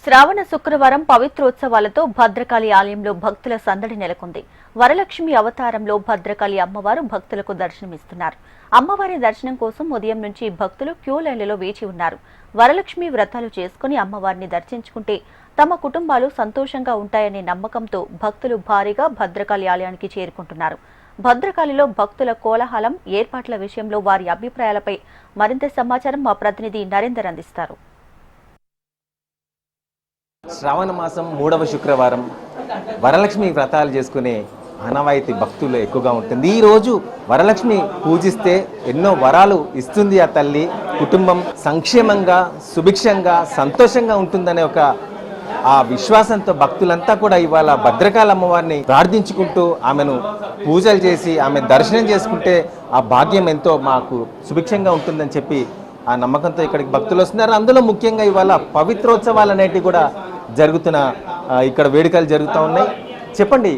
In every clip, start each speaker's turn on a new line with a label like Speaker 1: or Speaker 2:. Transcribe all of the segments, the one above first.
Speaker 1: శ్రావణ శుక్రవారం పవిత్రోత్సవాలతో భద్రకాళి ఆలయంలో భక్తుల సందడి నెలకొంది. వరలక్ష్మి అవతారంలో భద్రకాళి అమ్మవారు భక్తులకు దర్శనమిస్తున్నారు. అమ్మవారి దర్శనం కోసం ఉదయం నుంచి భక్తులు క్యూ లైన్లలో వేచి ఉన్నారు. వరలక్ష్మి వ్రతాలు చేసుకుని అమ్మవారిని దర్శించుకుంటే తమ కుటుంబాలు సంతోషంగా ఉంటాయనే నమ్మకంతో భక్తులు భారీగా భద్రకాళి ఆలయానికి చేరుకుంటున్నారు. భద్రకాళిలో భక్తుల కోలాహలం, ఏర్పాట్ల విషయంలో వారి అభిప్రాయాలపై మరింత సమాచారం మా ప్రతినిధి నరేందర్ అందిస్తారు.
Speaker 2: శ్రావణ మాసం 3వ శుక్రవారం వరలక్ష్మి వ్రతాలు చేసుకునే ఆనవాయితీ భక్తులు ఎక్కువగా ఉంటుంది. ఈరోజు వరలక్ష్మి పూజిస్తే ఎన్నో వరాలు ఇస్తుంది ఆ తల్లి. కుటుంబం సంక్షేమంగా, సుభిక్షంగా, సంతోషంగా ఉంటుందనే ఒక ఆ విశ్వాసంతో భక్తులంతా కూడా ఇవాళ భద్రకాళి అమ్మవారిని ప్రార్థించుకుంటూ ఆమెను పూజలు చేసి ఆమె దర్శనం చేసుకుంటే ఆ భాగ్యం ఎంతో మాకు సుభిక్షంగా ఉంటుందని చెప్పి ఆ నమ్మకంతో ఇక్కడికి భక్తులు వస్తున్నారు. అందులో ముఖ్యంగా ఇవాళ పవిత్రోత్సవాలు అనేటివి కూడా జరుగుతున్న ఇక్కడ వేడుకలు జరుగుతూ ఉన్నాయి. చెప్పండి,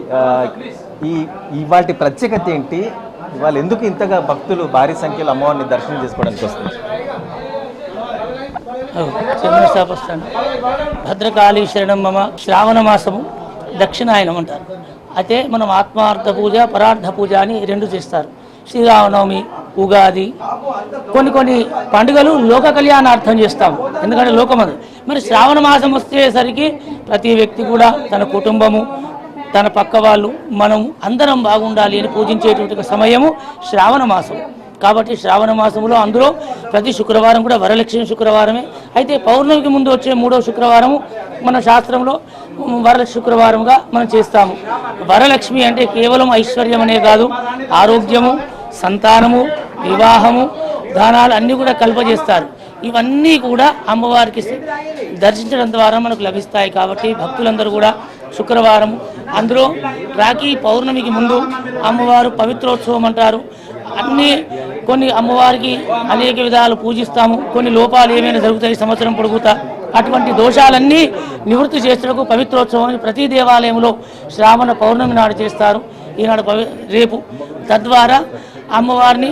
Speaker 2: ఇవాటి ప్రత్యేకత ఏంటి? ఇవాళ ఎందుకు ఇంతగా భక్తులు భారీ సంఖ్యలో అమ్మవారిని దర్శనం చేసుకోవడానికి వస్తున్నారు?
Speaker 3: భద్రకాళి శరణం మమ. శ్రావణ మాసము దక్షిణాయనం అంటారు. అయితే మనం ఆత్మార్థ పూజ, పరార్థ పూజ అని రెండు చేస్తారు. శ్రీరామనవమి, ఉగాది, కొన్ని పండుగలు లోక కళ్యాణార్థం చేస్తాము, ఎందుకంటే లోకమందు. మరి శ్రావణ మాసం వచ్చేసరికి ప్రతి వ్యక్తి కూడా తన కుటుంబము, తన పక్క వాళ్ళు, మనం అందరం బాగుండాలి అని పూజించేటువంటి సమయము శ్రావణ మాసం. కాబట్టి శ్రావణ మాసంలో అందులో ప్రతి శుక్రవారం కూడా వరలక్ష్మి శుక్రవారమే. అయితే పౌర్ణమికి ముందు వచ్చే 3వ శుక్రవారము మన శాస్త్రంలో వరలక్ష్మి శుక్రవారంగా మనం చేస్తాము. వరలక్ష్మి అంటే కేవలం ఐశ్వర్యం అనే కాదు, ఆరోగ్యము, సంతానము, వివాహము, దానాలు అన్నీ కూడా కల్పజేస్తారు. ఇవన్నీ కూడా అమ్మవారికి దర్శించడం ద్వారా మనకు లభిస్తాయి. కాబట్టి భక్తులందరూ కూడా శుక్రవారం, అందులో రాఖీ పౌర్ణమికి ముందు అమ్మవారు పవిత్రోత్సవం అంటారు. కొన్ని అమ్మవారికి అనేక విధాలు పూజిస్తాము. కొన్ని లోపాలు ఏమైనా జరుగుతాయి సంవత్సరం పొడుగుతా, అటువంటి దోషాలన్నీ నివృత్తి చేసేందుకు పవిత్రోత్సవం ప్రతి దేవాలయంలో శ్రావణ పౌర్ణమి నాడు చేస్తారు. ఈనాడు రేపు తద్వారా అమ్మవారిని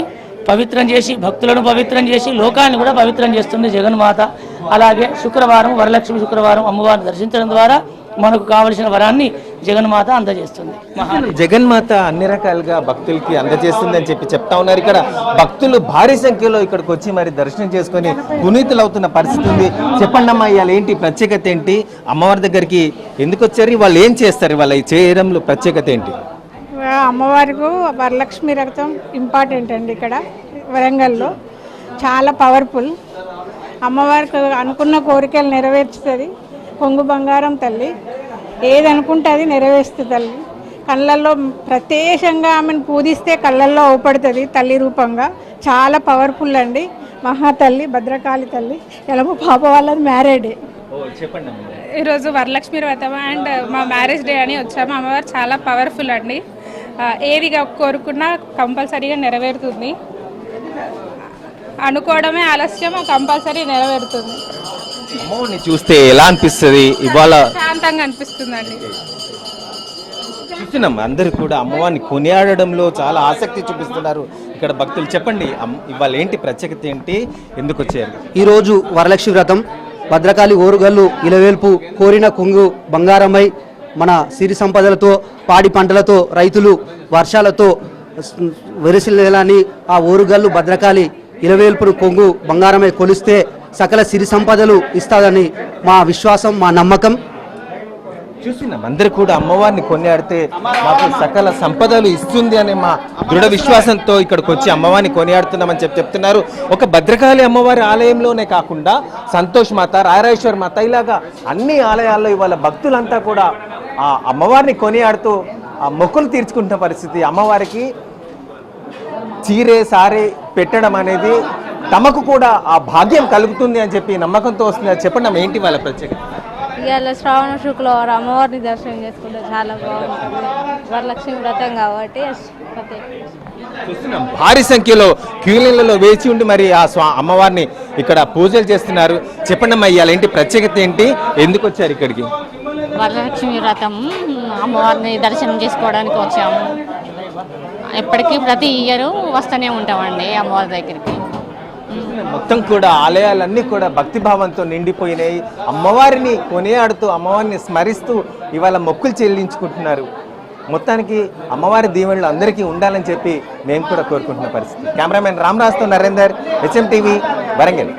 Speaker 3: పవిత్రం చేసి, భక్తులను పవిత్రం చేసి, లోకాన్ని కూడా పవిత్రం చేస్తుంది జగన్మాత. అలాగే శుక్రవారం, వరలక్ష్మి శుక్రవారం అమ్మవారిని దర్శించడం ద్వారా మనకు కావలసిన వరాన్ని జగన్మాత అందజేస్తుంది.
Speaker 2: జగన్మాత అన్ని రకాలుగా భక్తులకి అందజేస్తుంది అని చెప్తా ఉన్నారు. ఇక్కడ భక్తులు భారీ సంఖ్యలో ఇక్కడికి వచ్చి మరి దర్శనం చేసుకొని పునీతులు అవుతున్న పరిస్థితి ఉంది. చెప్పండి అమ్మా, ఇవాళ ఏంటి ప్రత్యేకత ఏంటి? అమ్మవారి దగ్గరికి ఎందుకు వచ్చారు? వాళ్ళు ఏం చేస్తారు? వాళ్ళ చేయడంలో ప్రత్యేకత ఏంటి?
Speaker 4: అమ్మవారికి వరలక్ష్మి రథం ఇంపార్టెంట్ అండి. ఇక్కడ వరంగల్లో చాలా పవర్ఫుల్. అమ్మవారికి అనుకున్న కోరికలు నెరవేర్చుతుంది. కొంగు బంగారం తల్లి, ఏది అనుకుంటే అది నెరవేరుస్తుంది తల్లి. కళ్ళల్లో ప్రత్యేకంగా ఆమెను పూజిస్తే కళ్ళల్లో అవుపడుతుంది తల్లి రూపంగా. చాలా పవర్ఫుల్ అండి మహాతల్లి భద్రకాళి తల్లి. ఎలా పాప వాళ్ళది మ్యారేడ్.
Speaker 2: చెప్పండి.
Speaker 5: ఈరోజు వరలక్ష్మి వ్రతం అండ్ మా మ్యారేజ్ డే అని వచ్చాము. అమ్మవారు చాలా పవర్ఫుల్ అండి. ఏది కోరుకున్నా కంపల్సరీగా నెరవేరుతుంది. అనుకోవడమే ఆలస్యం, కంపల్సరీ నెరవేరుతుంది.
Speaker 2: అమ్మవారిని చూస్తే ఎలా అనిపిస్తుంది? ఇవాళ
Speaker 5: శాంతంగా అనిపిస్తుందండి.
Speaker 2: చూస్తున్నాం, అందరూ కూడా అమ్మవారిని కొనియాడడంలో చాలా ఆసక్తి చూపిస్తున్నారు ఇక్కడ భక్తులు. చెప్పండి, ఇవాళ ఏంటి ప్రత్యేకత ఏంటి? ఎందుకు వచ్చారు?
Speaker 6: ఈరోజు వరలక్ష్మి వ్రతం. భద్రకాళి ఓరుగల్లు ఇలవేల్పు కోరిన కొంగు బంగారమై మన సిరి సంపదలతో, పాడి పంటలతో, రైతులు వర్షాలతో వెరసిల్లాలని ఆ ఓరుగల్లు భద్రకాళి ఇలవేల్పును కొంగు బంగారమై కొలిస్తే సకల సిరి సంపదలు ఇస్తాదని మా విశ్వాసం, మా నమ్మకం.
Speaker 2: చూస్తున్నాం, అందరూ కూడా అమ్మవారిని కొనియాడితే మాకు సకల సంపదలు ఇస్తుంది అనే మా దృఢ విశ్వాసంతో ఇక్కడికి వచ్చి అమ్మవారిని కొనియాడుతున్నామని చెప్తున్నారు. ఒక భద్రకాళి అమ్మవారి ఆలయంలోనే కాకుండా సంతోష్ మాత, రాయరాజేశ్వర మాత, ఇలాగా అన్ని ఆలయాల్లో ఇవాళ భక్తులంతా కూడా ఆ అమ్మవారిని కొనియాడుతూ ఆ మొక్కులు తీర్చుకుంటున్న పరిస్థితి. అమ్మవారికి చీరే సారే పెట్టడం అనేది తమకు కూడా ఆ భాగ్యం కలుగుతుంది అని చెప్పి నమ్మకంతో వస్తుంది. చెప్పండి, ఏంటి వాళ్ళ ప్రత్యేకత?
Speaker 7: ఇవాళ శ్రావణ శుక్రవారం అమ్మవారిని దర్శనం చేసుకుంటే చాలా బాగుంటుంది. వరలక్ష్మి వ్రతం కాబట్టి
Speaker 2: చూస్తున్నాం, భారీ సంఖ్యలో క్యూలైన్లలో వేచి ఉండి మరి ఆ అమ్మవారిని ఇక్కడ పూజలు చేస్తున్నారు. చెప్పండి అమ్మా, ఇవాళ ఏంటి ప్రత్యేకత ఏంటి? ఎందుకు వచ్చారు ఇక్కడికి?
Speaker 8: వరలక్ష్మి వ్రతం అమ్మవారిని దర్శనం చేసుకోవడానికి వచ్చాము. ఎప్పటికీ ప్రతి ఇయర్ వస్తూనే ఉంటామండి అమ్మవారి దగ్గరికి.
Speaker 2: మొత్తం కూడా ఆలయాలన్నీ కూడా భక్తిభావంతో నిండిపోయినాయి. అమ్మవారిని కొనియాడుతూ అమ్మవారిని స్మరిస్తూ ఇవాళ మొక్కులు చెల్లించుకుంటున్నారు. మొత్తానికి అమ్మవారి దీవెనలు అందరికీ ఉండాలని చెప్పి మేము కూడా కోరుకుంటున్న పరిస్థితి. కెమెరామెన్ రామరాజ్తో నరేందర్, HM TV, వరంగల్.